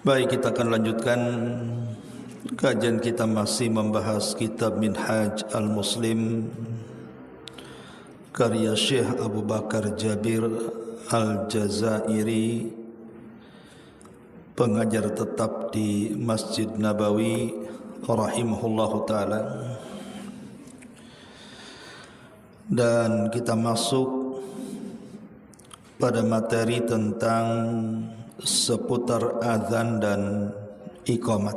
Baik, kita akan lanjutkan kajian kita masih membahas kitab Minhaj Al-Muslim karya Syekh Abu Bakar Jabir Al-Jazairi, pengajar tetap di Masjid Nabawi rahimahullahu ta'ala. Dan kita masuk pada materi tentang seputar azan dan iqamat.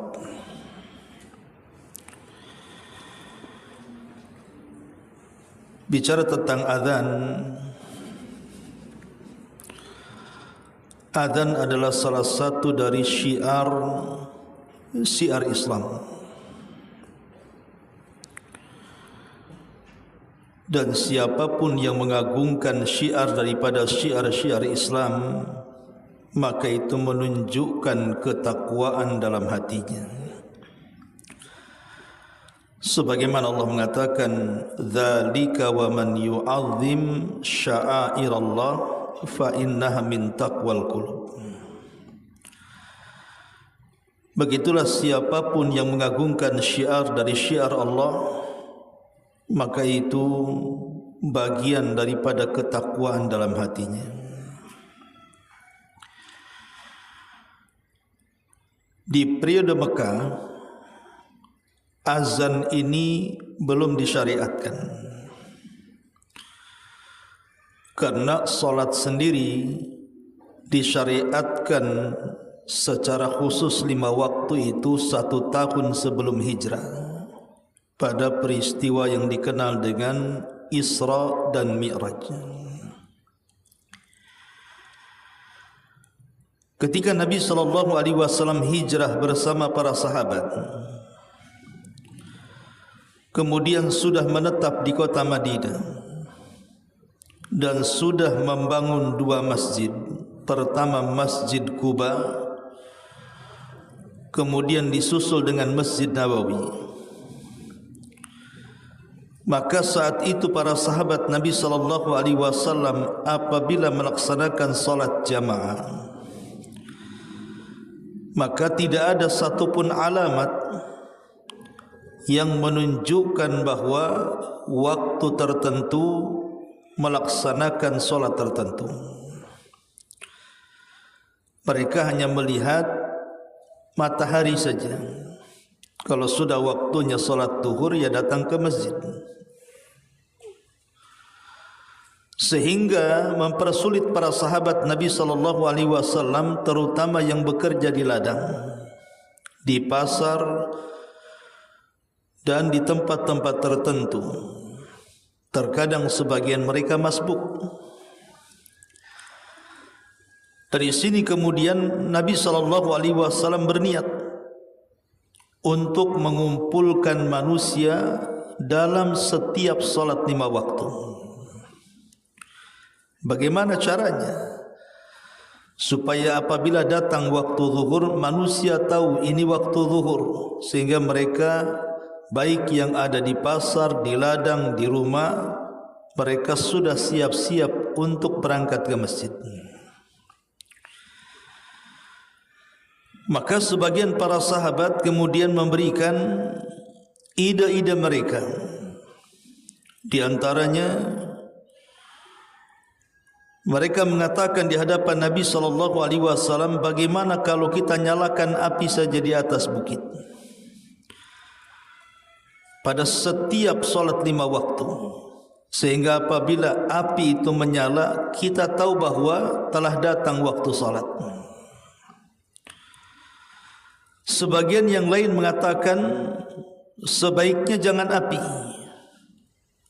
Bicara tentang azan, azan adalah salah satu dari syiar Islam. Dan siapapun yang mengagungkan syiar daripada syiar Islam, maka itu menunjukkan ketakwaan dalam hatinya. Sebagaimana Allah mengatakan, "Dzalika wa man yu'azzim sya'airallah fa innaha min taqwal qulub." Begitulah siapapun yang mengagungkan syiar dari syiar Allah, maka itu bagian daripada ketakwaan dalam hatinya. Di periode Mekah, azan ini belum disyariatkan, karena solat sendiri disyariatkan secara khusus 5 waktu itu 1 tahun sebelum hijrah, pada peristiwa yang dikenal dengan Isra dan Mi'raj. Ketika Nabi SAW hijrah bersama para sahabat, kemudian sudah menetap di kota Madinah dan sudah membangun 2 masjid. Pertama Masjid Quba, kemudian disusul dengan Masjid Nabawi. Maka saat itu para sahabat Nabi SAW apabila melaksanakan salat jamaah, maka tidak ada satupun alamat yang menunjukkan bahwa waktu tertentu melaksanakan solat tertentu. Mereka hanya melihat matahari saja. Kalau sudah waktunya solat zuhur, ya datang ke masjid. Sehingga mempersulit para sahabat Nabi SAW, terutama yang bekerja di ladang, di pasar, dan di tempat-tempat tertentu. Terkadang sebagian mereka masbuk. Dari sini kemudian Nabi SAW berniat untuk mengumpulkan manusia dalam setiap salat 5 waktu. Bagaimana caranya? Supaya apabila datang waktu zuhur, manusia tahu ini waktu zuhur, sehingga mereka, baik yang ada di pasar, di ladang, di rumah, mereka sudah siap-siap untuk berangkat ke masjid. Maka sebagian para sahabat kemudian memberikan ide-ide mereka. Di antaranya, mereka mengatakan di hadapan Nabi SAW, bagaimana kalau kita nyalakan api saja di atas bukit pada setiap solat 5 waktu, sehingga apabila api itu menyala, kita tahu bahwa telah datang waktu solat. Sebagian yang lain mengatakan sebaiknya jangan api.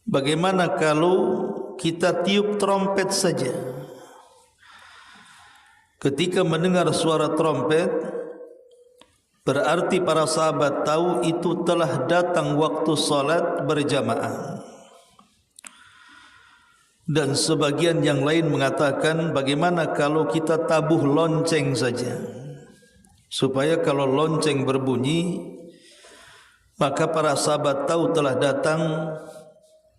Bagaimana kalau kita tiup trompet saja? Ketika mendengar suara trompet, berarti para sahabat tahu itu telah datang waktu salat berjamaah. Dan sebagian yang lain mengatakan, bagaimana kalau kita tabuh lonceng saja, supaya kalau lonceng berbunyi, maka para sahabat tahu telah datang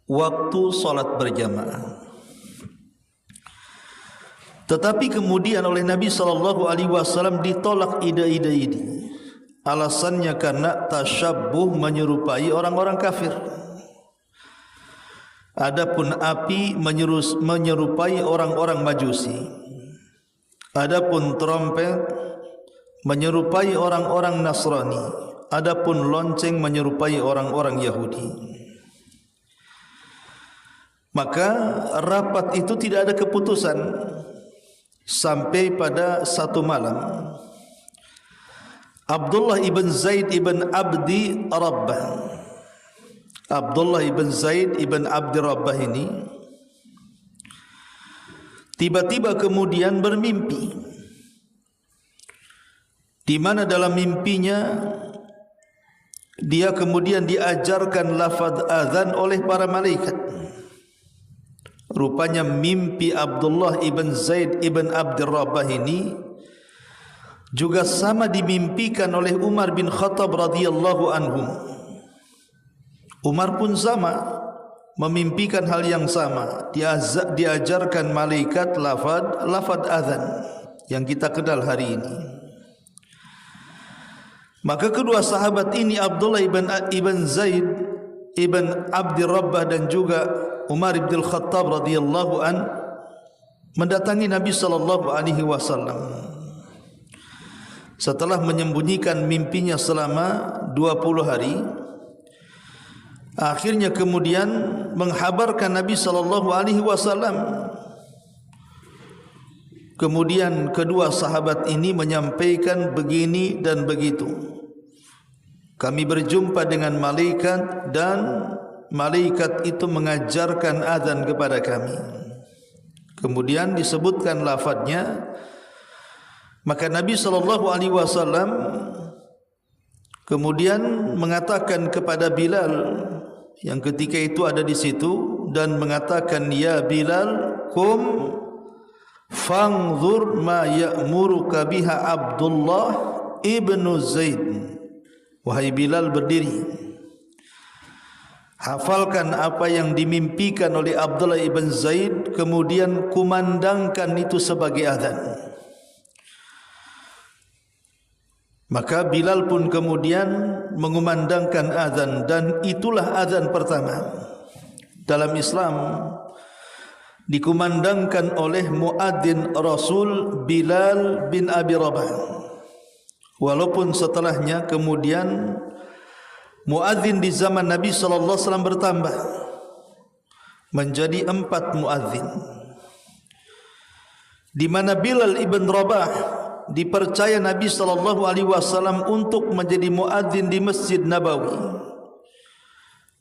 waktu salat berjamaah. Tetapi kemudian oleh Nabi SAW ditolak ide-ide ini. Alasannya karena tasyabbuh, menyerupai orang-orang kafir. Adapun api menyerupai orang-orang Majusi. Adapun trompet menyerupai orang-orang Nasrani. Adapun lonceng menyerupai orang-orang Yahudi. Maka rapat itu tidak ada keputusan sampai pada satu malam Abdullah ibn Zaid ibn Abdi Rabbah, Abdullah ibn Zaid ibn Abdi Rabbah ini tiba-tiba kemudian bermimpi, di mana dalam mimpinya dia kemudian diajarkan lafaz azan oleh para malaikat. Rupanya mimpi Abdullah ibn Zaid ibn Abdi Rabbah ini juga sama dimimpikan oleh Umar bin Khattab radhiyallahu anhu. Umar pun sama memimpikan hal yang sama. Diajarkan malaikat lafaz azan yang kita kenal hari ini. Maka kedua sahabat ini, Abdullah ibn Zaid ibn Abdi Rabbah dan juga Umar bin Khattab radhiyallahu an, mendatangi Nabi sallallahu alaihi wasallam. Setelah menyembunyikan mimpinya selama 20 hari, akhirnya kemudian menghabarkan Nabi sallallahu alaihi wasallam. Kemudian kedua sahabat ini menyampaikan begini dan begitu. Kami berjumpa dengan malaikat dan malaikat itu mengajarkan azan kepada kami. Kemudian disebutkan lafadznya. Maka Nabi SAW kemudian mengatakan kepada Bilal yang ketika itu ada di situ, dan mengatakan, ya Bilal, kum fangzur ma ya'muruka biha Abdullah ibnu Zaid. Wahai Bilal, berdiri, hafalkan apa yang dimimpikan oleh Abdullah ibn Zaid, kemudian kumandangkan itu sebagai azan. Maka Bilal pun kemudian mengumandangkan azan, dan itulah azan pertama dalam Islam, dikumandangkan oleh muadzin Rasul Bilal bin Abi Rabah. Walaupun setelahnya kemudian muadzin di zaman Nabi sallallahu alaihi wasallam bertambah menjadi 4 muadzin, di mana Bilal ibn Rabah dipercaya Nabi sallallahu alaihi wasallam untuk menjadi muadzin di Masjid Nabawi.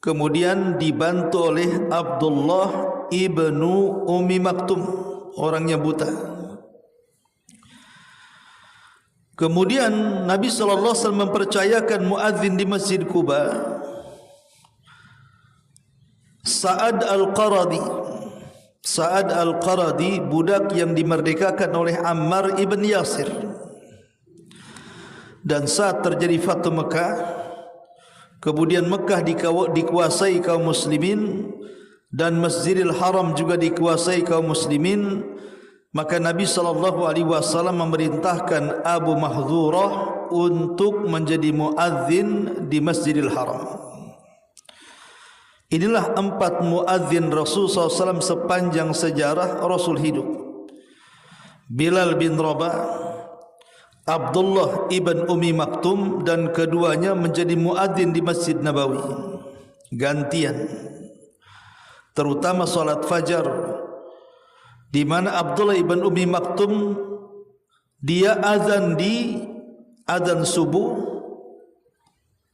Kemudian dibantu oleh Abdullah ibnu Ummi Maktum, orangnya buta. Kemudian Nabi sallallahu alaihi wasallam mempercayakan muadzin di Masjid Quba Sa'ad al-Qaradi. Sa'ad al-Qaradi, budak yang dimerdekakan oleh Ammar ibn Yasir. Dan saat terjadi Fathu Mekah, kemudian Mekah dikuasai kaum muslimin dan Masjidil Haram juga dikuasai kaum muslimin, maka Nabi SAW memerintahkan Abu Mahdhurah untuk menjadi muadzin di Masjidil Haram. Inilah 4 muadzin Rasul SAW sepanjang sejarah Rasul hidup. Bilal bin Rabah, Abdullah ibn Ummi Maktum, dan keduanya menjadi muadzin di Masjid Nabawi gantian, terutama salat fajar, di mana Abdullah ibn Ummi Maktum dia azan di azan subuh,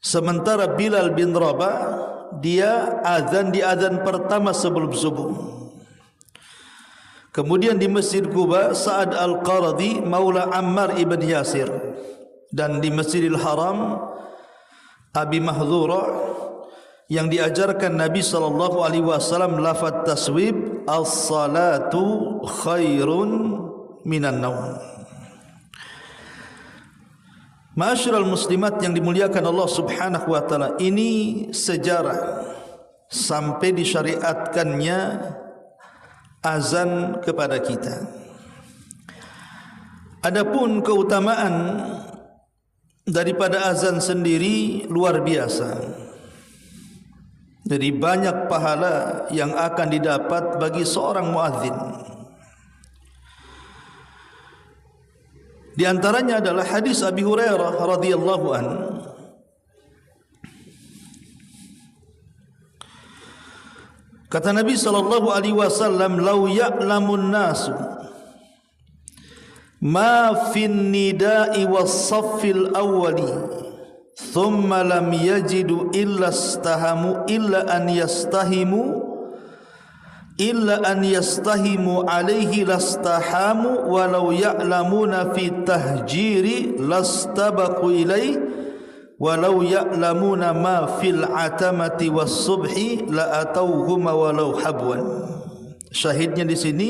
sementara Bilal bin Rabah dia azan di azan pertama sebelum subuh. Kemudian di Masjid Quba Sa'ad al-Qaradi maula Ammar ibn Yasir, dan di Masjidil Haram Abi Mahdhurah yang diajarkan Nabi SAW lafaz taswib, as-salatu khairun minan naum. Ma'asyiral muslimat yang dimuliakan Allah Subhanahu wa taala, ini sejarah sampai disyariatkannya azan kepada kita. Adapun keutamaan daripada azan sendiri luar biasa. Jadi banyak pahala yang akan didapat bagi seorang muadzin. Di antaranya adalah hadis Abi Hurairah radhiyallahu anhu. Kata Nabi sallallahu alaihi wasallam, "Lau ya'lamun nasu ma fin nida'i was-saffil awwali thumma lam yajidu illa an yastahimu alaihi lastahamu walau ya'lamuna fi tahjiri lastabaqu ilaihi walau ya'lamuna ma fil atamati was-subhi la atauhuma walau habwan." Syahidnya di sini,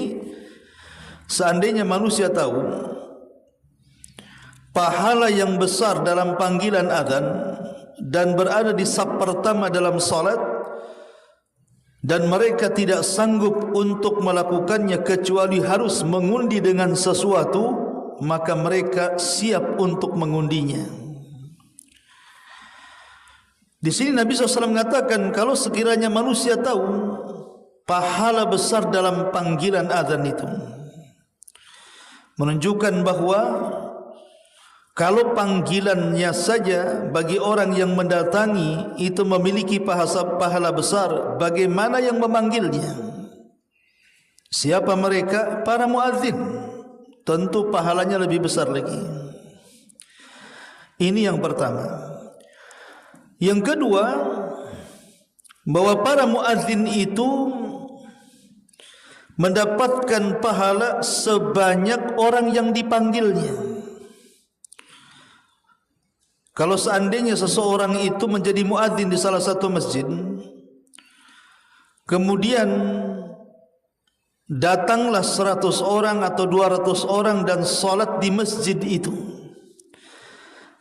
seandainya manusia tahu pahala yang besar dalam panggilan azan dan berada di saf pertama dalam salat, dan mereka tidak sanggup untuk melakukannya kecuali harus mengundi dengan sesuatu, maka mereka siap untuk mengundinya. Di sini Nabi SAW mengatakan, kalau sekiranya manusia tahu pahala besar dalam panggilan azan itu, menunjukkan bahwa kalau panggilannya saja bagi orang yang mendatangi itu memiliki pahala besar, bagaimana yang memanggilnya? Siapa mereka? Para muadzin. Tentu pahalanya lebih besar lagi. Ini yang pertama. Yang kedua, bahwa para muadzin itu mendapatkan pahala sebanyak orang yang dipanggilnya. Kalau seandainya seseorang itu menjadi muadzin di salah satu masjid, kemudian datanglah 100 orang atau 200 orang dan salat di masjid itu,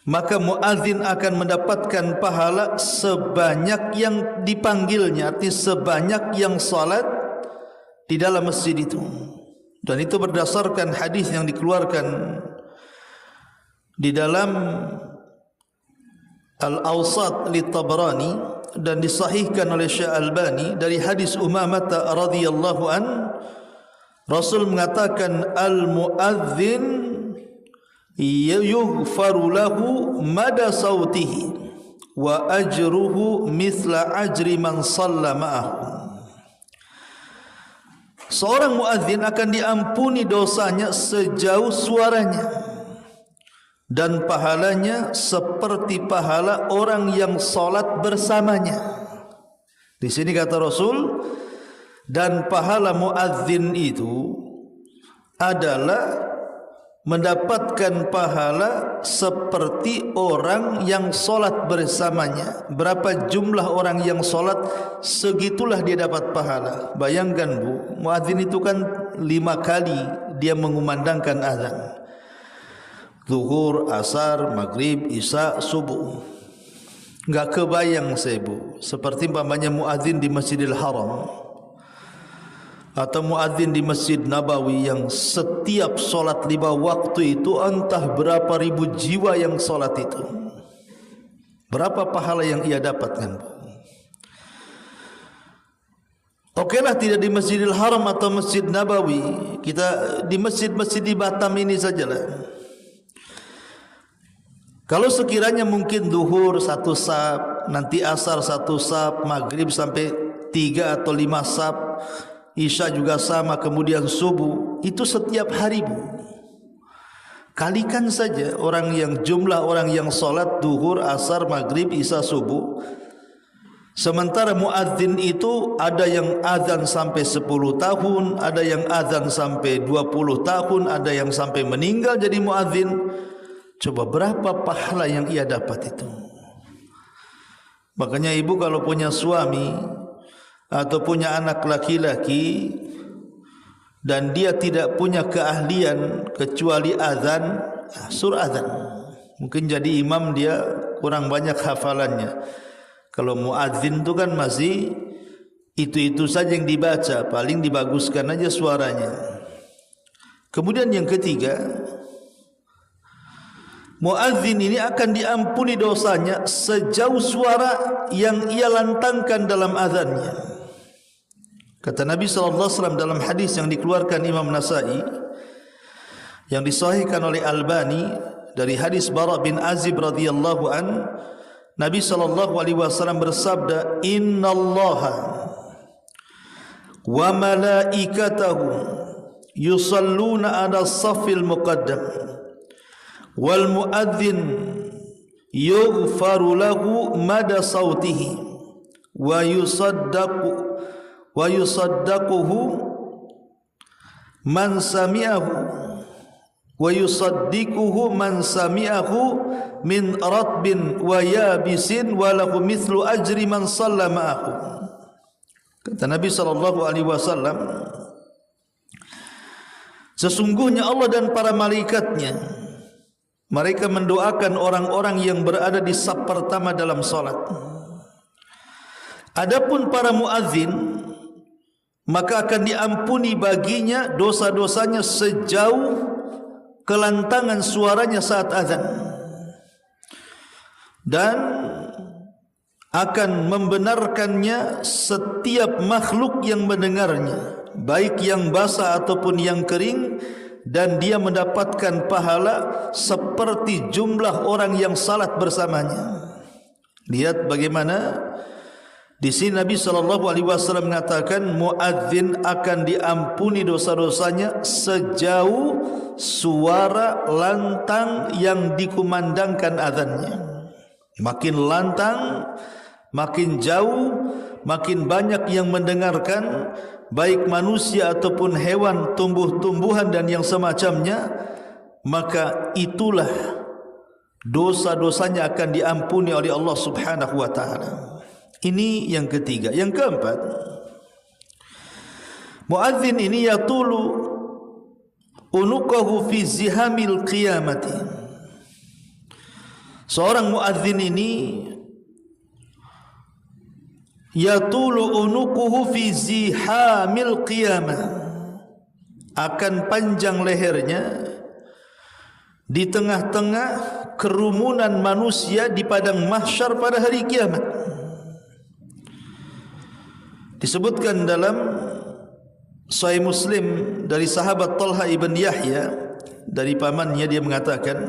maka muadzin akan mendapatkan pahala sebanyak yang dipanggilnya, artinya sebanyak yang salat di dalam masjid itu. Dan itu berdasarkan hadis yang dikeluarkan di dalam Al-Awsat li Tabrani dan disahihkan oleh Syekh Albani dari hadis Umamah radhiyallahu an, Rasul mengatakan, al-muadzin yughfaru lahu mada sautihi wa ajruhu mithla ajri man shalla ma'ahu. Seorang muadzin akan diampuni dosanya sejauh suaranya, dan pahalanya seperti pahala orang yang salat bersamanya. Di sini kata Rasul, dan pahala muadzin itu adalah mendapatkan pahala seperti orang yang salat bersamanya. Berapa jumlah orang yang salat, segitulah dia dapat pahala. Bayangkan Bu, muadzin itu kan 5 kali dia mengumandangkan azan. Zuhur, asar, maghrib, isya, subuh. Enggak kebayang saya Bu, seperti umpamanya muadzin di Masjidil Haram atau muadzin di Masjid Nabawi yang setiap solat 5 waktu itu entah berapa ribu jiwa yang solat itu. Berapa pahala yang ia dapatkan Bu? Okeylah tidak di Masjidil Haram atau Masjid Nabawi, kita di masjid-masjid di Batam ini sajalah. Kalau sekiranya mungkin duhur 1 saf, nanti asar 1 saf, maghrib sampai 3 atau 5 saf, isya juga sama, kemudian subuh, itu setiap hari Bu. Kalikan saja jumlah orang yang salat duhur, asar, maghrib, isya, subuh. Sementara muadzin itu ada yang azan sampai 10 tahun, ada yang azan sampai 20 tahun, ada yang sampai meninggal jadi muadzin. Coba berapa pahala yang ia dapat itu. Makanya ibu kalau punya suami atau punya anak laki-laki dan dia tidak punya keahlian kecuali azan, suruh azan. Mungkin jadi imam dia kurang banyak hafalannya. Kalau muadzin itu kan masih itu saja yang dibaca, paling dibaguskan aja suaranya. Kemudian yang ketiga, muadzin ini akan diampuni dosanya sejauh suara yang ia lantangkan dalam azannya. Kata Nabi SAW dalam hadis yang dikeluarkan Imam Nasai, yang disahihkan oleh Albani, dari hadis Bara bin Azib radhiyallahu an, Nabi SAW bersabda, innallaha wa malaikatahu yusalluna ala safil muqaddam wal muadzin yughfaru lahu mada sautihi wa yusaddaquhu man sami'ahu wa yusaddiquhu man sami'ahu min ratbin wa yabisin wa lahu mithlu ajri man shalla ma'ahu. Kata Nabi SAW, sesungguhnya Allah dan para malaikatnya, mereka mendoakan orang-orang yang berada di saf pertama dalam salat. Adapun para muadzin, maka akan diampuni baginya dosa-dosanya sejauh kelantangan suaranya saat azan, dan akan membenarkannya setiap makhluk yang mendengarnya, baik yang basah ataupun yang kering, dan dia mendapatkan pahala seperti jumlah orang yang salat bersamanya. Lihat bagaimana di sini Nabi SAW mengatakan muadzin akan diampuni dosa-dosanya sejauh suara lantang yang dikumandangkan azannya. Makin lantang, makin jauh, makin banyak yang mendengarkan, baik manusia ataupun hewan, tumbuh-tumbuhan dan yang semacamnya, maka itulah dosa-dosanya akan diampuni oleh Allah Subhanahu wa taala. Ini yang ketiga. Yang keempat, muadzin ini yatulu unuqahu fi zihamil qiyamati. Seorang muadzin ini yatulu unuquhu fi zihamil qiyamah, akan panjang lehernya di tengah-tengah kerumunan manusia di padang mahsyar pada hari kiamat. Disebutkan dalam Sahih Muslim dari sahabat Talha ibn Yahya, dari pamannya, dia mengatakan,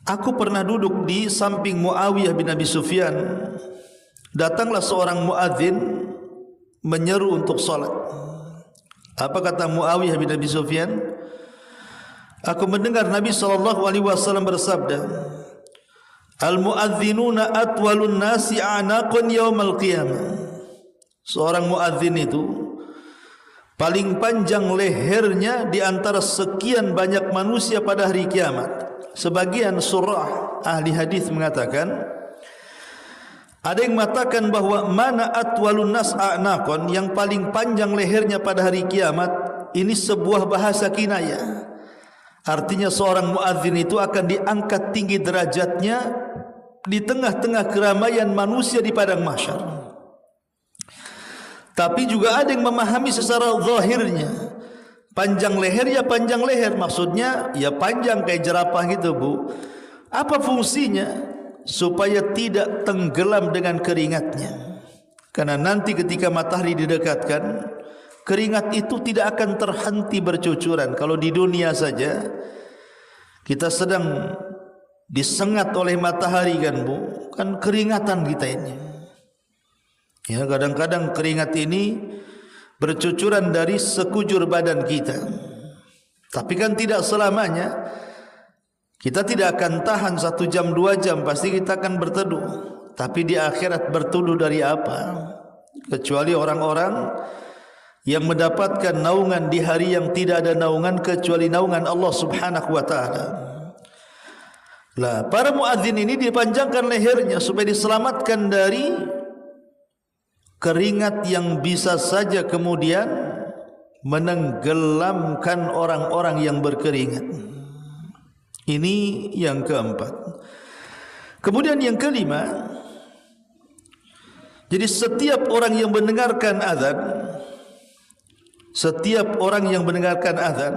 aku pernah duduk di samping Muawiyah bin Abi Sufyan. Datanglah seorang muadzin menyeru untuk salat. Apa kata Muawiyah bin Abi Sufyan? Aku mendengar Nabi SAW bersabda, al-muadzinuna atwalun nasi a'naqan yaumal qiyamah. Seorang muadzin itu paling panjang lehernya di antara sekian banyak manusia pada hari kiamat. Sebagian surah ahli hadis mengatakan, ada yang mengatakan bahwa mana atwalun nas a'naqan, yang paling panjang lehernya pada hari kiamat, ini sebuah bahasa kinayah. Artinya seorang muadzin itu akan diangkat tinggi derajatnya di tengah-tengah keramaian manusia di padang mahsyar. Tapi juga ada yang memahami secara zahirnya, panjang leher ya panjang leher, maksudnya ya panjang kayak jerapah gitu, Bu. Apa fungsinya? Supaya tidak tenggelam dengan keringatnya. Karena nanti ketika matahari didekatkan, keringat itu tidak akan terhenti bercucuran. Kalau di dunia saja kita sedang disengat oleh matahari kan, Bu, kan keringatan kita ini. Ya, kadang-kadang keringat ini bercucuran dari sekujur badan kita. Tapi kan tidak selamanya. Kita tidak akan tahan 1 jam 2 jam, pasti kita akan berteduh. Tapi di akhirat berteduh dari apa? Kecuali orang-orang yang mendapatkan naungan di hari yang tidak ada naungan kecuali naungan Allah Subhanahu wa taala. Lah, para muadzin ini dipanjangkan lehernya supaya diselamatkan dari keringat yang bisa saja kemudian menenggelamkan orang-orang yang berkeringat. Ini yang keempat. Kemudian yang kelima, jadi setiap orang yang mendengarkan azan, setiap orang yang mendengarkan azan,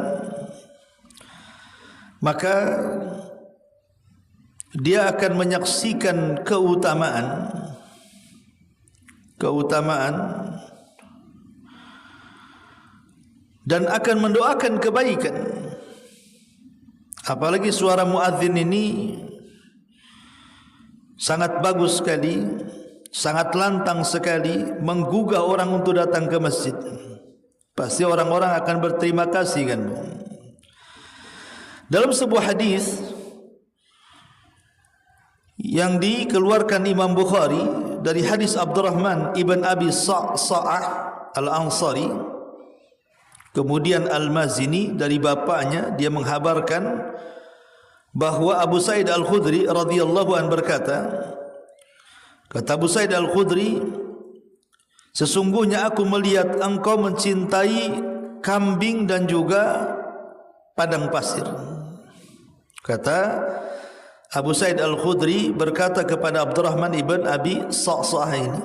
maka dia akan menyaksikan keutamaan dan akan mendoakan kebaikan. Apalagi suara muadzin ini sangat bagus sekali, sangat lantang sekali, menggugah orang untuk datang ke masjid. Pasti orang-orang akan berterima kasih kan. Dalam sebuah hadis yang dikeluarkan Imam Bukhari dari hadis Abdurrahman ibn Abi Sa'ah Al-Ansari, kemudian Al-Mazini dari bapaknya, dia menghabarkan bahwa Abu Sa'id Al-Khudri radhiyallahu anhu berkata, kata Abu Sa'id Al-Khudri, sesungguhnya aku melihat engkau mencintai kambing dan juga padang pasir. Kata Abu Sa'id Al-Khudri berkata kepada Abdurrahman ibn Abi Sa'sa'ah ini,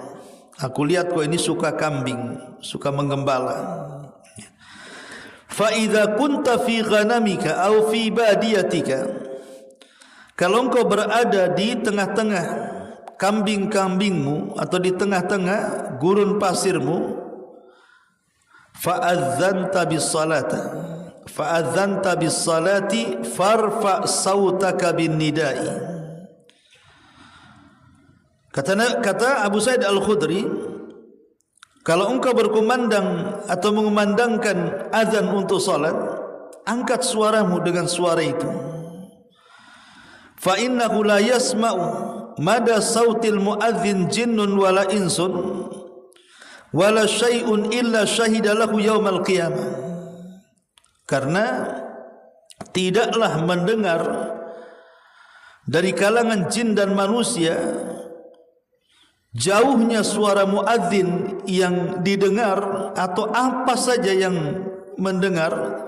aku lihat kau ini suka kambing, suka menggembala. Fa idza kunta fi ghanamika aw fi badiyatika, kalau engkau berada di tengah-tengah kambing-kambingmu atau di tengah-tengah gurun pasirmu, fa'adzanta bis-salati farfa sautaka bin nidai. Kata Abu Sa'id Al-Khudri, kalau engkau berkumandang atau mengumandangkan azan untuk salat, angkat suaramu dengan suara itu. Fa innahu la yasma'u mada sautil muadzin jinnun wala insun wala syai'un illa syahida lahu yaumal qiyamah. Karena tidaklah mendengar dari kalangan jin dan manusia jauhnya suara muadzin yang didengar, atau apa saja yang mendengar,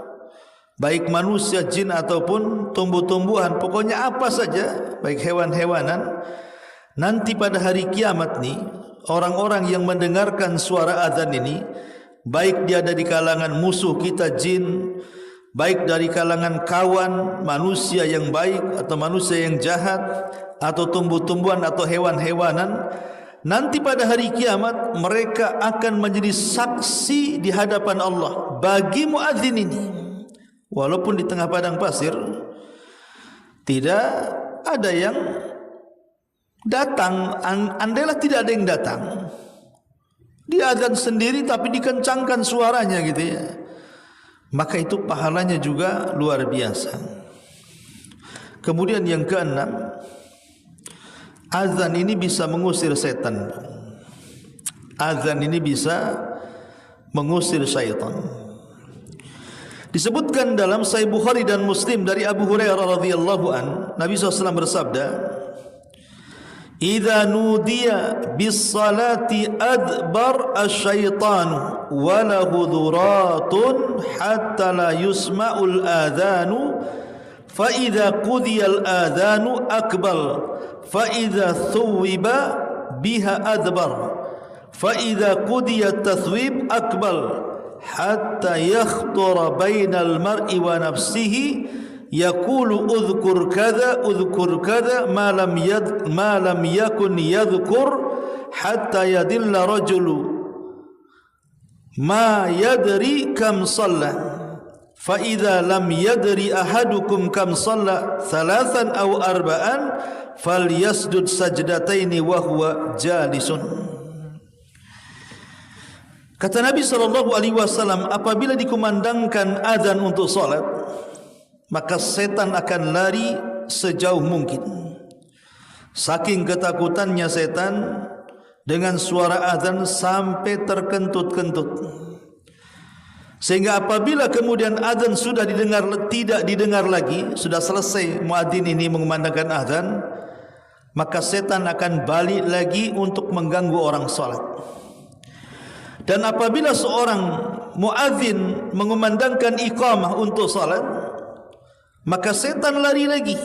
baik manusia, jin ataupun tumbuh-tumbuhan, pokoknya apa saja, baik hewan-hewanan. Nanti pada hari kiamat nih, orang-orang yang mendengarkan suara azan ini, baik dia dari kalangan musuh kita jin, baik dari kalangan kawan manusia yang baik atau manusia yang jahat, atau tumbuh-tumbuhan atau hewan-hewanan, nanti pada hari kiamat mereka akan menjadi saksi di hadapan Allah bagi muadzin ini. Walaupun di tengah padang pasir tidak ada yang datang, andailah tidak ada yang datang, dia azan sendiri tapi dikencangkan suaranya gitu ya, maka itu pahalanya juga luar biasa. Kemudian yang keenam, azan ini bisa mengusir setan. Azan ini bisa mengusir syaitan. Disebutkan dalam Sahih Bukhari dan Muslim dari Abu Hurairah radhiyallahu an, Nabi SAW bersabda, "Idza nudiya bis-salati adbar asy-syaitanu wa lahu dhuratun hatta la yusma'ul adhanu fa idza qudiya al-adhanu aqbal fa idza thuwiba biha adbar fa idza qudiya at-tathwib aqbal hatta yakhtura bainal mar'i wa nafsihi yaqulu udhkur kadha ma lam yakun yadhkur hatta yadilla rajulu ma yadri kam shalla fa idza lam yadri ahadukum kam shalla thalathan aw arba'an falyasjud sajdataini wa huwa jalisun." Kata Nabi SAW, apabila dikumandangkan azan untuk salat, maka setan akan lari sejauh mungkin. Saking ketakutannya setan dengan suara azan sampai terkentut-kentut. Sehingga apabila kemudian azan sudah tidak didengar lagi, sudah selesai muadzin ini mengumandangkan azan, maka setan akan balik lagi untuk mengganggu orang salat. Dan apabila seorang muadzin mengumandangkan iqamah untuk salat, maka setan lari lagi.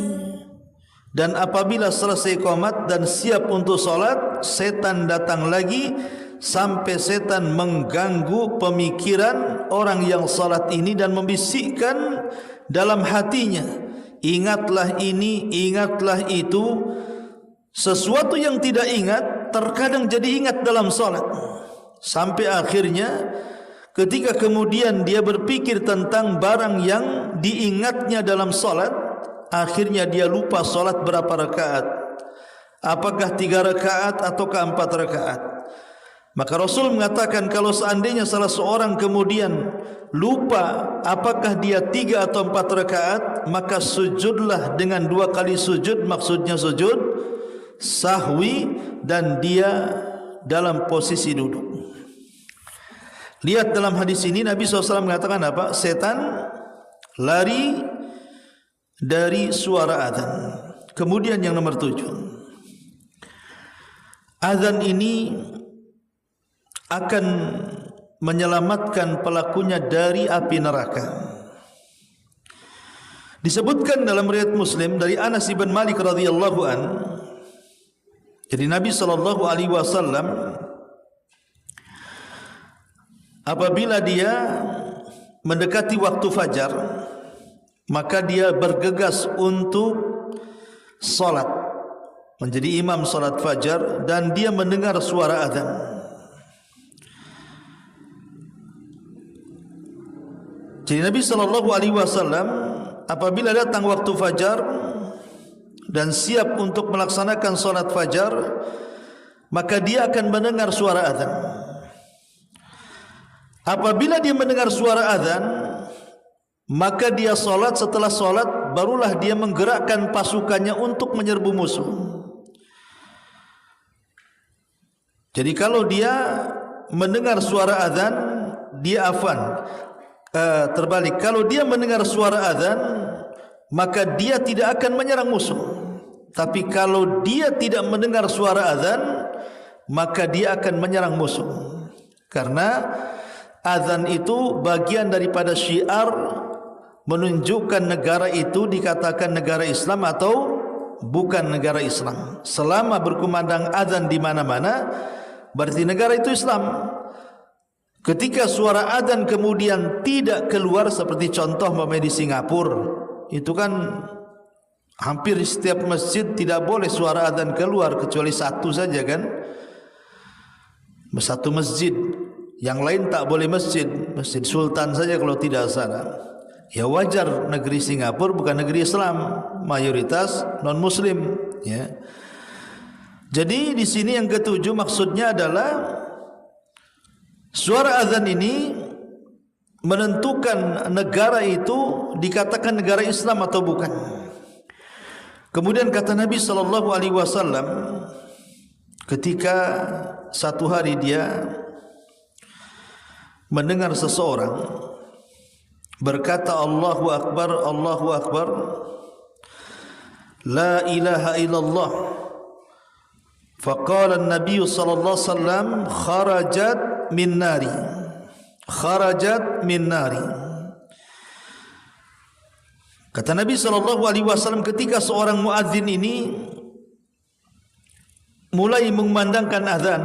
Dan apabila selesai iqamat dan siap untuk salat, setan datang lagi sampai setan mengganggu pemikiran orang yang salat ini dan membisikkan dalam hatinya, ingatlah ini, ingatlah itu. Sesuatu yang tidak ingat terkadang jadi ingat dalam salat. Sampai akhirnya ketika kemudian dia berpikir tentang barang yang diingatnya dalam salat, akhirnya dia lupa salat berapa rakaat. Apakah 3 rakaat ataukah 4 rakaat? Maka Rasul mengatakan kalau seandainya salah seorang kemudian lupa apakah dia 3 atau 4 rakaat, maka sujudlah dengan 2 kali sujud, maksudnya sujud sahwi, dan dia dalam posisi duduk. Lihat dalam hadis ini Nabi SAW mengatakan apa? Setan lari dari suara azan. Kemudian yang nomor 7, azan ini akan menyelamatkan pelakunya dari api neraka. Disebutkan dalam riwayat Muslim dari Anas bin Malik radhiyallahu an. Jadi Nabi sallallahu alaihi wasallam apabila dia mendekati waktu fajar, maka dia bergegas untuk salat, menjadi imam salat fajar, dan dia mendengar suara azan. Jadi Nabi sallallahu alaihi wasallam apabila datang waktu fajar dan siap untuk melaksanakan salat fajar, maka dia akan mendengar suara azan. Apabila dia mendengar suara azan, maka dia salat. Setelah salat barulah dia menggerakkan pasukannya untuk menyerbu musuh. Jadi kalau dia mendengar suara azan, dia terbalik. Kalau dia mendengar suara azan, maka dia tidak akan menyerang musuh. Tapi kalau dia tidak mendengar suara azan, maka dia akan menyerang musuh. Karena azan itu bagian daripada syiar menunjukkan negara itu dikatakan negara Islam atau bukan negara Islam. Selama berkumandang azan di mana-mana, berarti negara itu Islam. Ketika suara azan kemudian tidak keluar, seperti contoh di Singapura, itu kan hampir setiap masjid tidak boleh suara azan keluar kecuali satu saja kan, satu masjid. Yang lain tak boleh masjid Sultan saja kalau tidak sana. Ya wajar, negeri Singapura bukan negeri Islam, mayoritas non Muslim. Ya. Jadi di sini yang ketujuh maksudnya adalah suara azan ini menentukan negara itu dikatakan negara Islam atau bukan. Kemudian kata Nabi sallallahu alaihi wasallam, ketika satu hari dia mendengar seseorang berkata Allahu Akbar, Allahu Akbar, la ilaha illallah. Faqala an-nabiy sallallahu alaihi wasallam, kharajat min nari, kharajat min nari. Kata Nabi sallallahu alaihi wasallam, ketika seorang muadzin ini mulai mengumandangkan azan,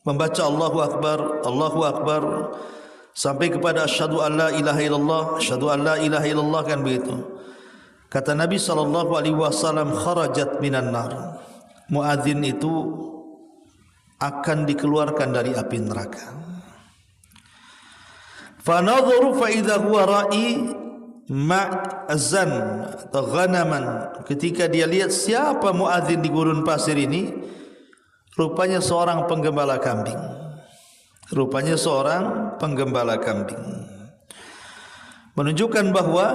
membaca Allahu Akbar sampai kepada asyhadu an la ilaha illallah, asyhadu an la ilaha illallah, kan begitu. Kata Nabi sallallahu alaihi wasallam, kharajat minan nar. Muadzin itu akan dikeluarkan dari api neraka. Fa nadharu fa idza huwa ra'i ma'zan atau ghanaman. Ketika dia lihat siapa muadzin di gurun pasir ini, rupanya seorang penggembala kambing. Rupanya seorang penggembala kambing. Menunjukkan bahwa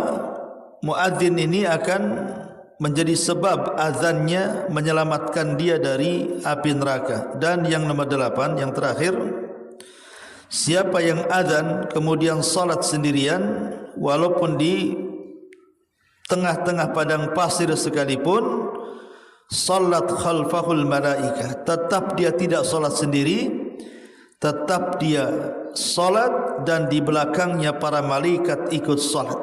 muadzin ini akan menjadi sebab azannya menyelamatkan dia dari api neraka. Dan yang nomor 8, yang terakhir, siapa yang azan kemudian salat sendirian, walaupun di tengah-tengah padang pasir sekalipun, salat khalfahul malaikah, tetap dia tidak salat sendiri, tetap dia salat dan di belakangnya para malaikat ikut salat.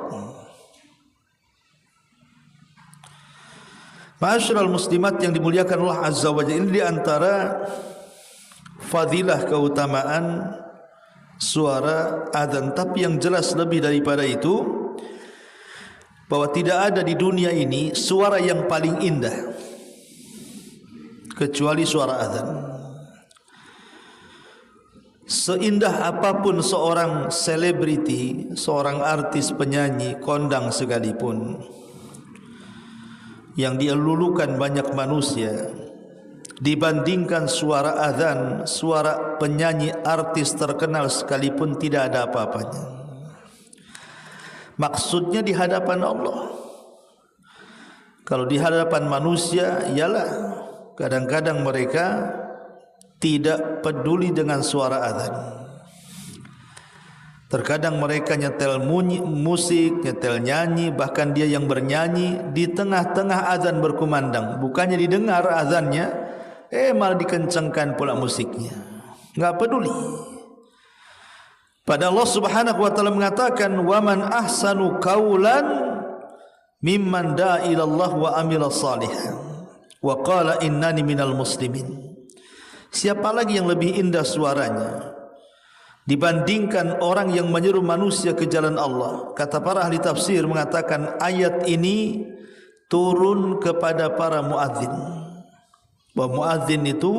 Ma'asyiral muslimat yang dimuliakan Allah Azza wa Jalla, ini di antara fadilah keutamaan suara azan. Tapi yang jelas lebih daripada itu, bahwa tidak ada di dunia ini suara yang paling indah kecuali suara azan. Seindah apapun seorang selebriti, seorang artis, penyanyi, kondang sekalipun, yang dilulukan banyak manusia, dibandingkan suara azan, suara penyanyi artis terkenal sekalipun tidak ada apa-apanya. Maksudnya di hadapan Allah. Kalau di hadapan manusia, ialah kadang-kadang mereka tidak peduli dengan suara azan. Terkadang mereka nyetel musik, nyetel nyanyi, bahkan dia yang bernyanyi di tengah-tengah azan berkumandang. Bukannya didengar azannya, malah dikencangkan pula musiknya. Enggak peduli. Pada Allah Subhanahu wa taala mengatakan, "Wa man ahsanu qaulan mimman da'a ila Allah wa amila shalihan wa qala innani minal muslimin." Siapa lagi yang lebih indah suaranya dibandingkan orang yang menyeru manusia ke jalan Allah? Kata para ahli tafsir mengatakan ayat ini turun kepada para muadzin. Bahwa muadzin itu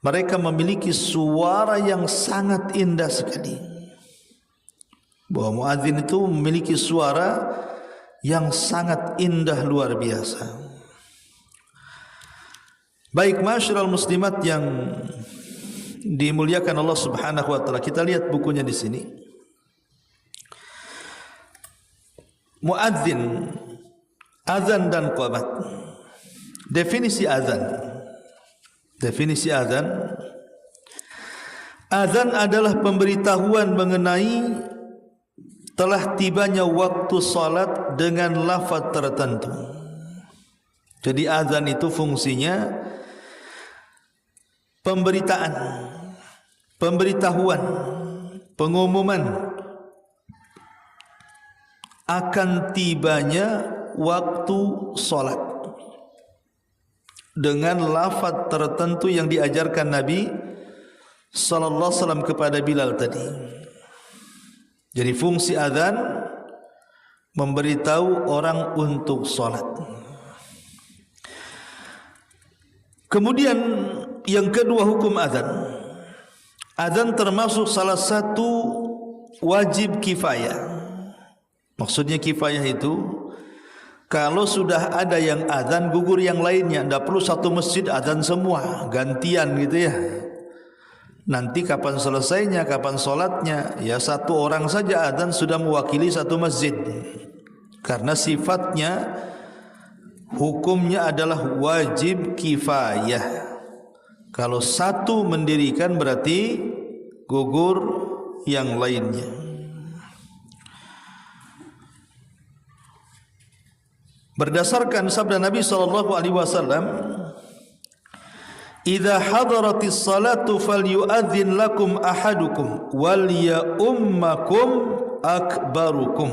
mereka memiliki suara yang sangat indah sekali. Bahwa muadzin itu memiliki suara yang sangat indah luar biasa. Baik masyarakat muslimat yang dimuliakan Allah Subhanahu wa taala, kita lihat bukunya di sini. Muadzin, azan dan qamat. Definisi azan. Definisi azan. Azan adalah pemberitahuan mengenai telah tibanya waktu salat dengan lafaz tertentu. Jadi azan itu fungsinya pemberitaan, pemberitahuan, pengumuman akan tibanya waktu salat dengan lafaz tertentu yang diajarkan Nabi sallallahu alaihi wasallam kepada Bilal tadi. Jadi fungsi azan memberitahu orang untuk salat. Kemudian yang kedua, hukum azan. Azan termasuk salah satu wajib kifayah. Maksudnya kifayah itu kalau sudah ada yang azan, gugur yang lainnya. Tidak perlu satu masjid azan semua, gantian gitu ya. Nanti kapan selesainya, kapan solatnya, ya satu orang saja azan sudah mewakili satu masjid. Karena sifatnya, hukumnya adalah wajib kifayah. Kalau satu mendirikan berarti gugur yang lainnya. Berdasarkan sabda Nabi SAW, "Idza hadaratis salatu falyu'adzin lakum ahadukum wal ya'ummakum akbarukum."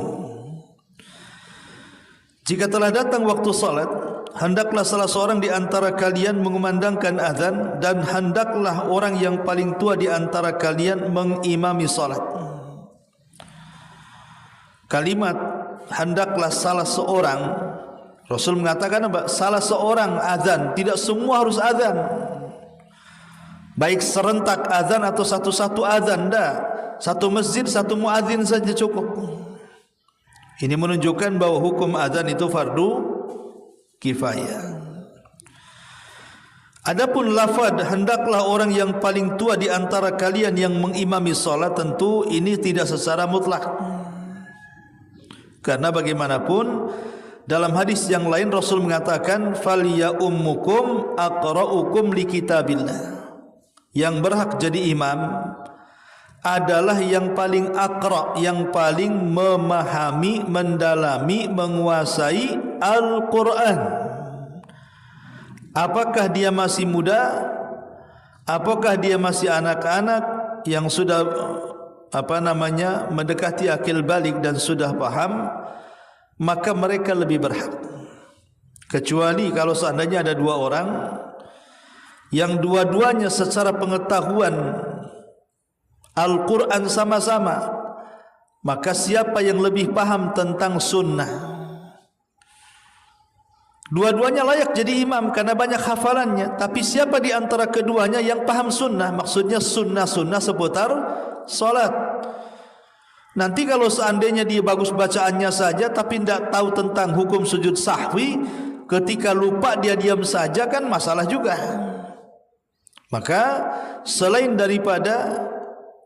Jika telah datang waktu salat, hendaklah salah seorang di antara kalian mengumandangkan azan, dan hendaklah orang yang paling tua di antara kalian mengimami salat. Kalimat hendaklah salah seorang, Rasul mengatakan apa? Salah seorang azan, tidak semua harus azan. Baik serentak azan atau satu-satu azan, dah. Satu masjid, satu muadzin saja cukup. Ini menunjukkan bahwa hukum azan itu fardu kifayah. Adapun lafaz hendaklah orang yang paling tua di antara kalian yang mengimami salat, tentu ini tidak secara mutlak. Karena bagaimanapun dalam hadis yang lain Rasul mengatakan falya ummukum aqra'ukum likitabillah. Yang berhak jadi imam adalah yang paling aqra', yang paling memahami, mendalami, menguasai Al-Quran. Apakah dia masih muda? Apakah dia masih anak-anak yang sudah mendekati akil balik dan sudah paham? Maka mereka lebih berhak. Kecuali kalau seandainya ada dua orang yang dua-duanya secara pengetahuan Al-Quran sama-sama, maka siapa yang lebih paham tentang sunnah, Dua-duanya layak jadi imam karena banyak hafalannya. Tapi siapa di antara keduanya yang paham sunnah? Maksudnya sunnah-sunnah seputar solat. Nanti kalau seandainya dia bagus bacaannya saja tapi tidak tahu tentang hukum sujud sahwi, ketika lupa dia diam saja kan masalah juga. Maka selain daripada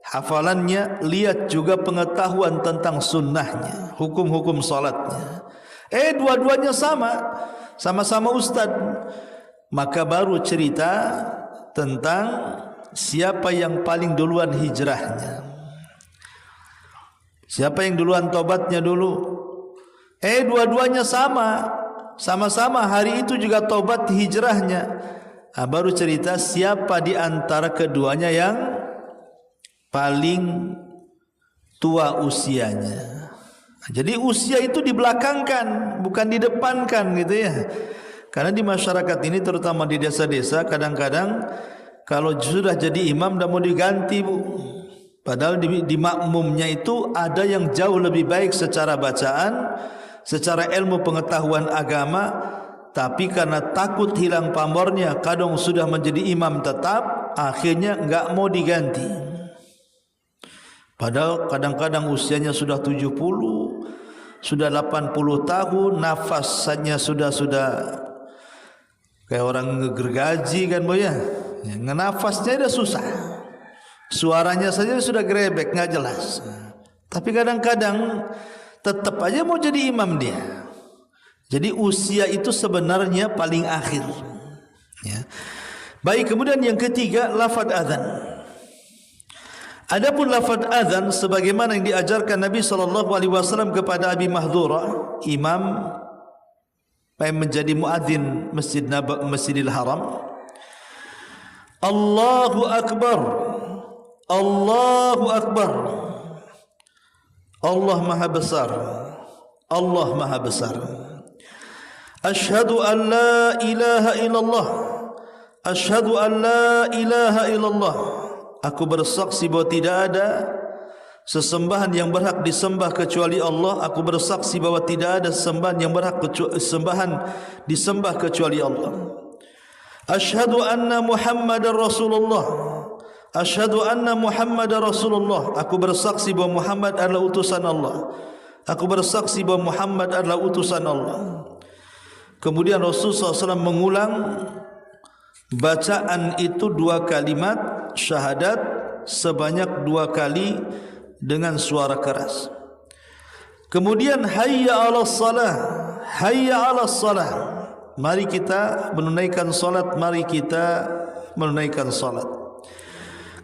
hafalannya, lihat juga pengetahuan tentang sunnahnya, hukum-hukum salatnya. Dua-duanya sama-sama ustaz. Maka baru cerita tentang siapa yang paling duluan hijrahnya, siapa yang duluan tobatnya dulu. Dua-duanya sama-sama hari itu juga tobat hijrahnya. Baru cerita siapa di antara keduanya yang paling tua usianya. Jadi usia itu dibelakangkan, bukan didepankan gitu ya. Karena di masyarakat ini terutama di desa-desa kadang-kadang kalau sudah jadi imam dah mau diganti bu. Padahal di makmumnya itu ada yang jauh lebih baik secara bacaan, secara ilmu pengetahuan agama, tapi karena takut hilang pamornya, kadang sudah menjadi imam tetap, akhirnya enggak mau diganti. Padahal kadang-kadang usianya sudah 70, sudah 80 tahun, nafasnya sudah kayak orang ngegergaji kan boy ya. Nafasnya sudah susah. Suaranya saja sudah grebek, enggak jelas. Tapi kadang-kadang tetap aja mau jadi imam dia. Jadi usia itu sebenarnya paling akhir. Ya. Baik, kemudian yang ketiga lafaz azan. Adapun lafaz azan sebagaimana yang diajarkan Nabi SAW kepada Abi Mahdhurah, imam yang menjadi muadzin Masjidil Haram. Allahu Akbar, Allahu Akbar, Allah Maha Besar, Allah Maha Besar. Asyhadu an la ilaha illallah, asyhadu an la ilaha illallah. Aku bersaksi bahwa tidak ada sesembahan yang berhak disembah kecuali Allah. Aku bersaksi bahwa tidak ada sembahan yang berhak disembah kecuali Allah. Asyhadu anna Muhammadar Rasulullah, asyhadu anna Muhammadar Rasulullah. Aku bersaksi bahwa Muhammad adalah utusan Allah. Aku bersaksi bahwa Muhammad adalah utusan Allah. Kemudian Rasulullah SAW mengulang bacaan itu 2 kalimat syahadat sebanyak 2 kali dengan suara keras. Kemudian hayya 'alas salah, hayya 'alas salah. Mari kita menunaikan salat, mari kita menunaikan salat.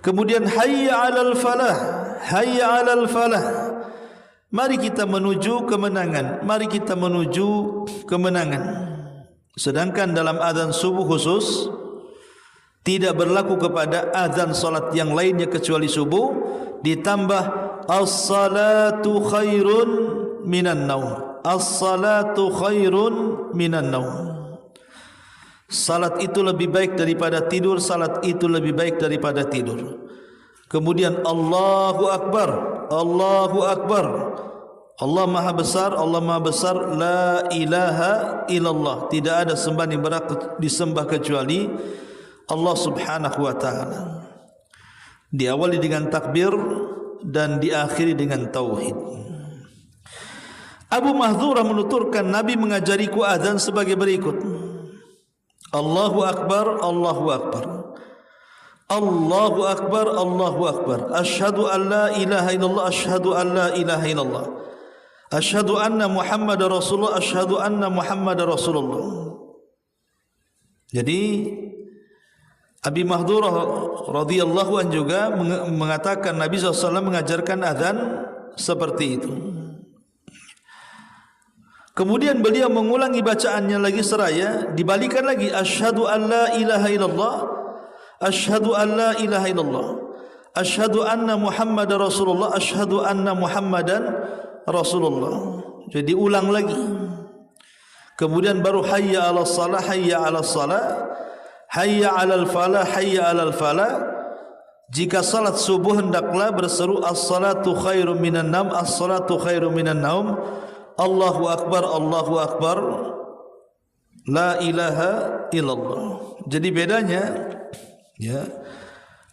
Kemudian hayya 'alal falah, hayya 'alal falah. Mari kita menuju kemenangan, mari kita menuju kemenangan. Sedangkan dalam azan subuh khusus tidak berlaku kepada azan salat yang lainnya kecuali subuh, ditambah as-salatu khairun minan naum, as-salatu khairun minan naum. Salat itu lebih baik daripada tidur, salat itu lebih baik daripada tidur. Kemudian Allahu Akbar, Allahu Akbar, Allah Maha Besar, Allah Maha Besar, la ilaha illallah. Tidak ada sembahan yang berhak disembah kecuali Allah Subhanahu wa taala. Diawali dengan takbir dan diakhiri dengan tauhid. Abu Mahdhurah menuturkan Nabi mengajariku azan sebagai berikut. Allahu Akbar, Allahu Akbar, Allahu Akbar, Allahu Akbar. Asyhadu an la ilaha illallah, asyhadu an la ilaha illallah. Asyhadu anna Muhammadar Rasulullah, asyhadu anna Muhammadar Rasulullah. Jadi Abi Mahdhurah radhiyallahu an juga mengatakan Nabi SAW mengajarkan azan seperti itu. Kemudian beliau mengulangi bacaannya lagi seraya, dibalikan lagi asyhadu an la ilaha illallah, asyhadu an la ilaha illallah, asyhadu anna Muhammadar Rasulullah, asyhadu anna Muhammadan Rasulullah. Jadi ulang lagi. Kemudian baru hayya 'alas salah, hayya 'alas salah, hayya 'alal falah, hayya 'alal falah. Jika salat subuh hendaklah berseru as-salatu khairum minan naum, as-salatu khairum minan naum. Allahu Akbar, Allahu Akbar. la ilaha illallah. Jadi bedanya ya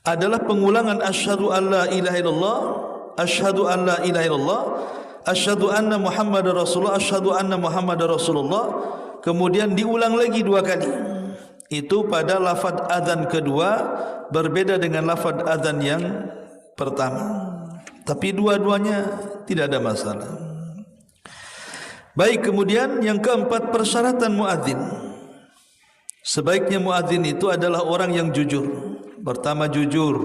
adalah pengulangan asyhadu an la ilaha illallah, asyhadu an la ilaha illallah, asyhadu anna Muhammadar Rasulullah, asyhadu anna Muhammadar Rasulullah, kemudian diulang lagi 2 kali. Itu pada lafaz azan kedua berbeda dengan lafaz azan yang pertama. Tapi dua-duanya tidak ada masalah. Baik, kemudian yang keempat, persyaratan muadzin. Sebaiknya muadzin itu adalah orang yang jujur. Pertama, jujur.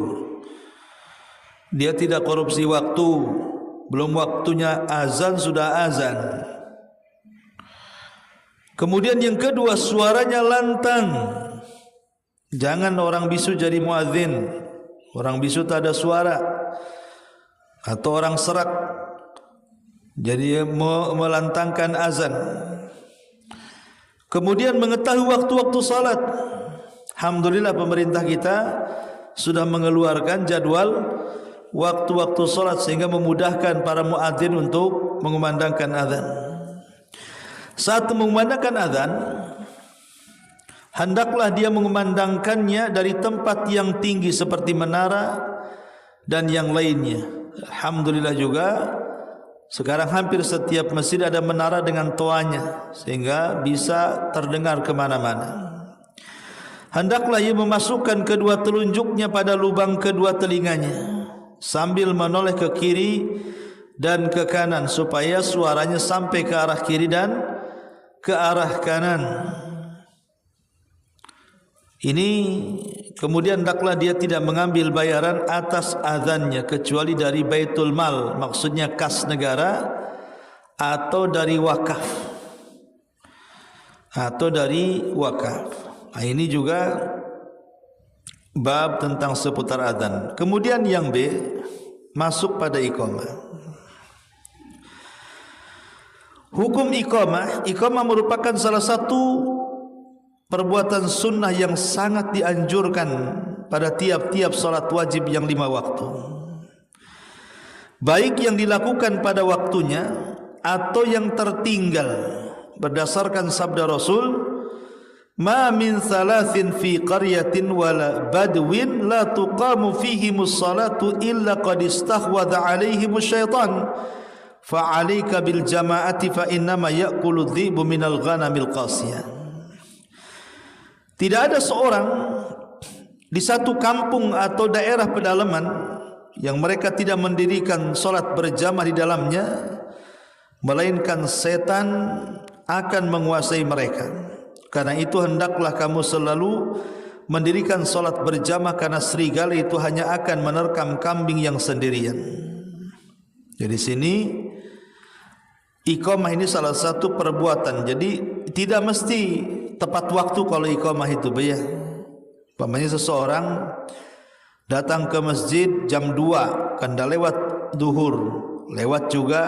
Dia tidak korupsi waktu. Belum waktunya azan sudah azan. Kemudian yang kedua, suaranya lantang. Jangan orang bisu jadi muadzin. Orang bisu tak ada suara. Atau orang serak jadi melantangkan azan. Kemudian mengetahui waktu-waktu salat. Alhamdulillah pemerintah kita sudah mengeluarkan jadwal waktu-waktu salat sehingga memudahkan para muadzin untuk mengumandangkan azan. Saat mengumandangkan azan, hendaklah dia mengumandangkannya dari tempat yang tinggi seperti menara dan yang lainnya. Alhamdulillah juga sekarang hampir setiap masjid ada menara dengan toanya sehingga bisa terdengar kemana-mana. Hendaklah ia memasukkan kedua telunjuknya pada lubang kedua telinganya sambil menoleh ke kiri dan ke kanan supaya suaranya sampai ke arah kiri dan ke arah kanan. Ini kemudian hendaklah dia tidak mengambil bayaran atas azannya kecuali dari Baitul Mal, maksudnya kas negara, atau dari wakaf. Nah, ini juga bab tentang seputar azan. Kemudian yang B, masuk pada iqamah. Hukum iqamah, iqamah merupakan salah satu perbuatan sunnah yang sangat dianjurkan pada tiap-tiap salat wajib yang 5 waktu. Baik yang dilakukan pada waktunya atau yang tertinggal. Berdasarkan sabda Rasul, "Ma min thalathin fi qaryatin wala badwin la tuqamu fihimus salatu illa qad istahwadha 'alaihimus syaitan. Fa'alaika bil jama'ati fa innama ya'kulu dhibu minal ghanamil qasiyah." Tidak ada seorang di satu kampung atau daerah pedalaman yang mereka tidak mendirikan solat berjamaah di dalamnya, melainkan setan akan menguasai mereka. Karena itu hendaklah kamu selalu mendirikan solat berjamaah, karena serigala itu hanya akan menerkam kambing yang sendirian. Jadi sini iqamah ini salah satu perbuatan. Jadi tidak mesti tepat waktu kalau iqamah itu ya. Umpamanya seseorang datang ke masjid jam 2, kan dah lewat zuhur, lewat juga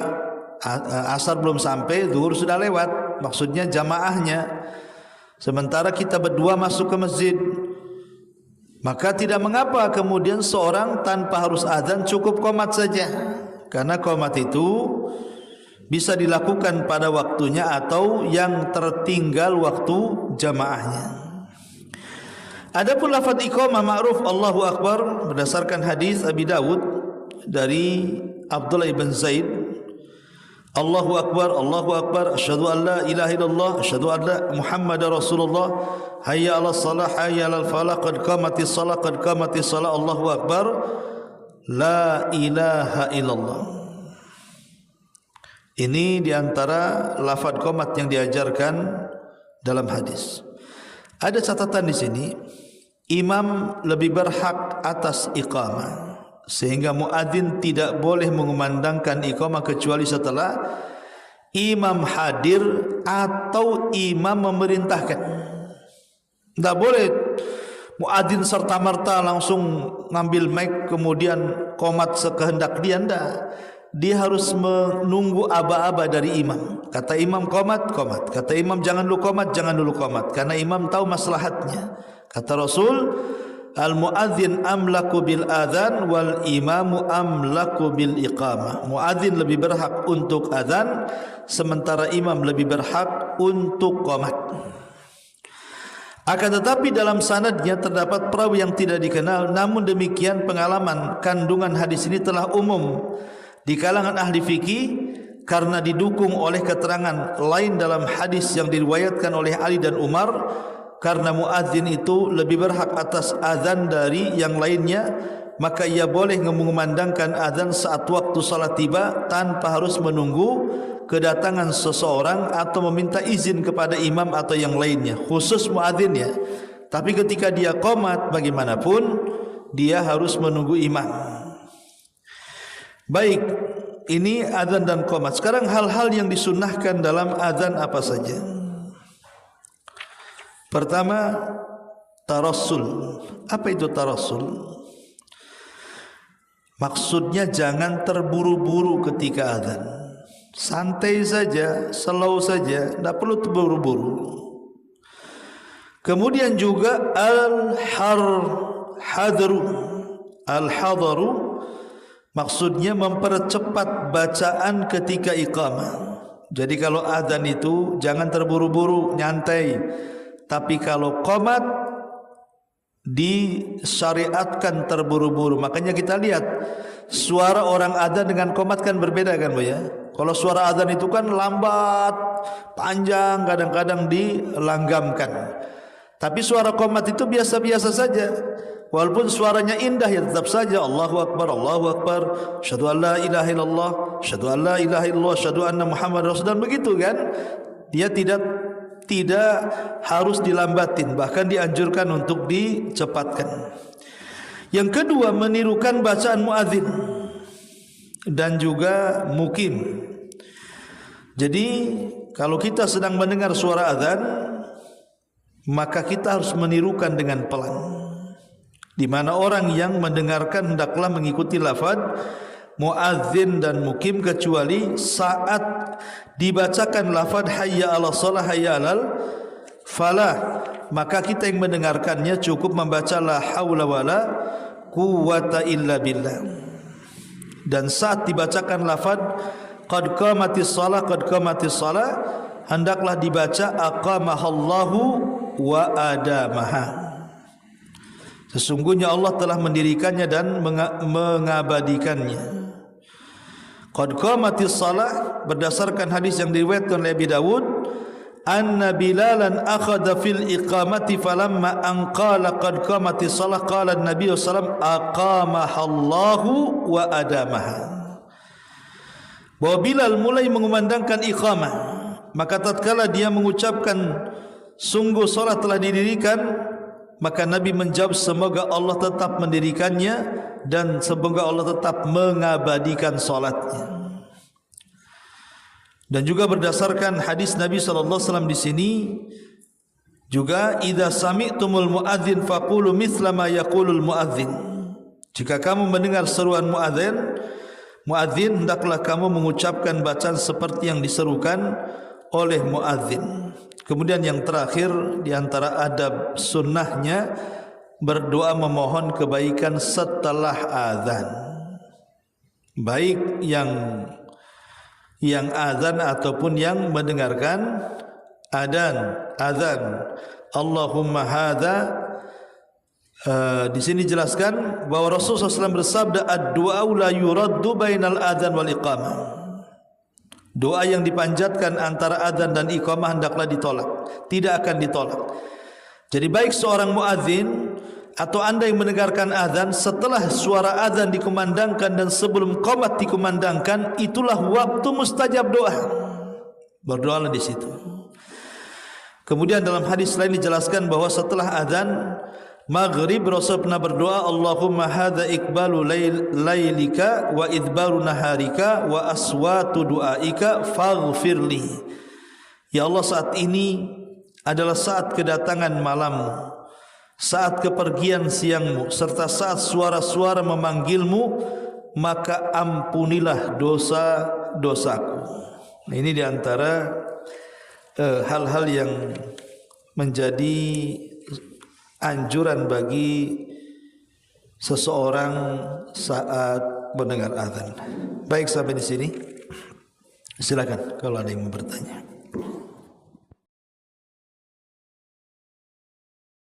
asar belum sampai, zuhur sudah lewat, maksudnya jamaahnya. Sementara kita berdua masuk ke masjid, maka tidak mengapa kemudian seorang tanpa harus azan cukup qomat saja, karena qomat itu bisa dilakukan pada waktunya atau yang tertinggal waktu jamaahnya. Adapun lafaz iqamah ma'ruf Allahu Akbar berdasarkan hadis Abi Dawud dari Abdullah ibn Zaid, Allahu Akbar, Allahu Akbar, asyhadu an la ilaha illallah, asyhadu anna Muhammadar Rasulullah, hayya 'alas shalah, hayya 'alal falah, qad qamatis shalah, qad qamatis shalah, Allahu Akbar, la ilaha illallah. Ini diantara lafaz qomat yang diajarkan dalam hadis. Ada catatan di sini, imam lebih berhak atas iqamah, sehingga muadzin tidak boleh mengumandangkan iqamah kecuali setelah imam hadir atau imam memerintahkan. Tidak boleh muadzin serta-merta langsung ngambil mic kemudian qomat sekehendak dia. Tidak. Dia harus menunggu aba-aba dari imam. Kata imam qomat, qomat. Kata imam jangan dulu qomat, jangan dulu qomat. Karena imam tahu maslahatnya. Kata Rasul, al-muadzin amlaku bil adzan wal imamu amlaku bil iqamah. Muadzin lebih berhak untuk adzan, sementara imam lebih berhak untuk qomat. Akan tetapi dalam sanadnya terdapat perawi yang tidak dikenal. Namun demikian pengalaman kandungan hadis ini telah umum di kalangan ahli fikih karena didukung oleh keterangan lain dalam hadis yang diriwayatkan oleh Ali dan Umar. Karena muadzin itu lebih berhak atas azan dari yang lainnya, maka ia boleh mengumandangkan azan saat waktu salat tiba tanpa harus menunggu kedatangan seseorang atau meminta izin kepada imam atau yang lainnya, khusus muadzin ya. Tapi ketika dia qomat, bagaimanapun dia harus menunggu imam. Baik, ini azan dan qomat. Sekarang hal-hal yang disunnahkan dalam azan apa saja? Pertama, tarassul. Apa itu tarassul? Maksudnya jangan terburu-buru ketika azan. Santai saja, slow saja, tidak perlu terburu-buru. Kemudian juga al-hadaru maksudnya mempercepat bacaan ketika iqamah. Jadi kalau azan itu jangan terburu-buru, nyantai. Tapi kalau qomat disyariatkan terburu-buru. Makanya kita lihat suara orang azan dengan qomat kan berbeda kan Bu ya. Kalau suara azan itu kan lambat, panjang, kadang-kadang dilanggamkan. Tapi suara qomat itu biasa-biasa saja. Walaupun suaranya indah ya tetap saja Allahu Akbar, Allahu Akbar, syahadu an la ilaha illallah, syahadu an la ilaha illallah, syahadu anna Muhammad Rasulullah, begitu kan. Dia tidak harus dilambatin, bahkan dianjurkan untuk dicepatkan. Yang kedua, menirukan bacaan muadzin dan juga mukim. Jadi kalau kita sedang mendengar suara azan, maka kita harus menirukan dengan pelan. Di mana orang yang mendengarkan hendaklah mengikuti lafaz muadzin dan mukim, kecuali saat dibacakan lafaz hayya 'alas shalah, hayya 'alal falah, maka kita yang mendengarkannya cukup membaca la haula wala quwwata illa billah. Dan saat dibacakan lafaz qad qamatis shalah, qad qamatis shalah, hendaklah dibaca aqamahallahu wa adamaha. Sesungguhnya Allah telah mendirikannya dan mengabadikannya. Qad qamatis shalah berdasarkan hadis yang diriwayatkan oleh Abi Dawud, anna Bilalan akhadha fil iqamati falamma an qala qad qamatis shalah qala an-nabiy sallallahu alaihi wasallam aqamahallahu wa adamaha. Bahwa Bilal mulai mengumandangkan iqamah, maka tatkala dia mengucapkan sungguh salat telah didirikan, maka Nabi menjawab semoga Allah tetap mendirikannya dan semoga Allah tetap mengabadikan salatnya. Dan juga berdasarkan hadis Nabi sallallahu alaihi wasallam di sini juga, idza sami'tumul muadzin faqulu mithla ma yaqulul muadzin. Jika kamu mendengar seruan muadzin, hendaklah kamu mengucapkan bacaan seperti yang diserukan oleh muadzin. Kemudian yang terakhir di antara adab sunnahnya, berdoa memohon kebaikan setelah azan. Baik yang azan ataupun yang mendengarkan azan. Allahumma hadza. Di sini jelaskan bahwa Rasulullah SAW bersabda, ad-du'a la yuraddu bainal azan wal iqamah. Doa yang dipanjatkan antara azan dan iqamah hendaklah ditolak, tidak akan ditolak. Jadi baik seorang muadzin atau anda yang mendengarkan azan, setelah suara azan dikumandangkan dan sebelum qomat dikumandangkan, itulah waktu mustajab doa. Berdoalah di situ. Kemudian dalam hadis lain dijelaskan bahwa setelah azan maghrib Rasul pernah berdoa, Allahumma hadza iqbalu lailika wa idbaru naharika wa aswatu du'aika faghfirli. Ya Allah, saat ini adalah saat kedatangan malammu, saat kepergian siangmu, serta saat suara-suara memanggilmu, maka ampunilah dosa-dosaku. Nah, ini diantara hal-hal yang menjadi anjuran bagi seseorang saat mendengar azan. Baik, sampai di sini. Silakan kalau ada yang mau bertanya.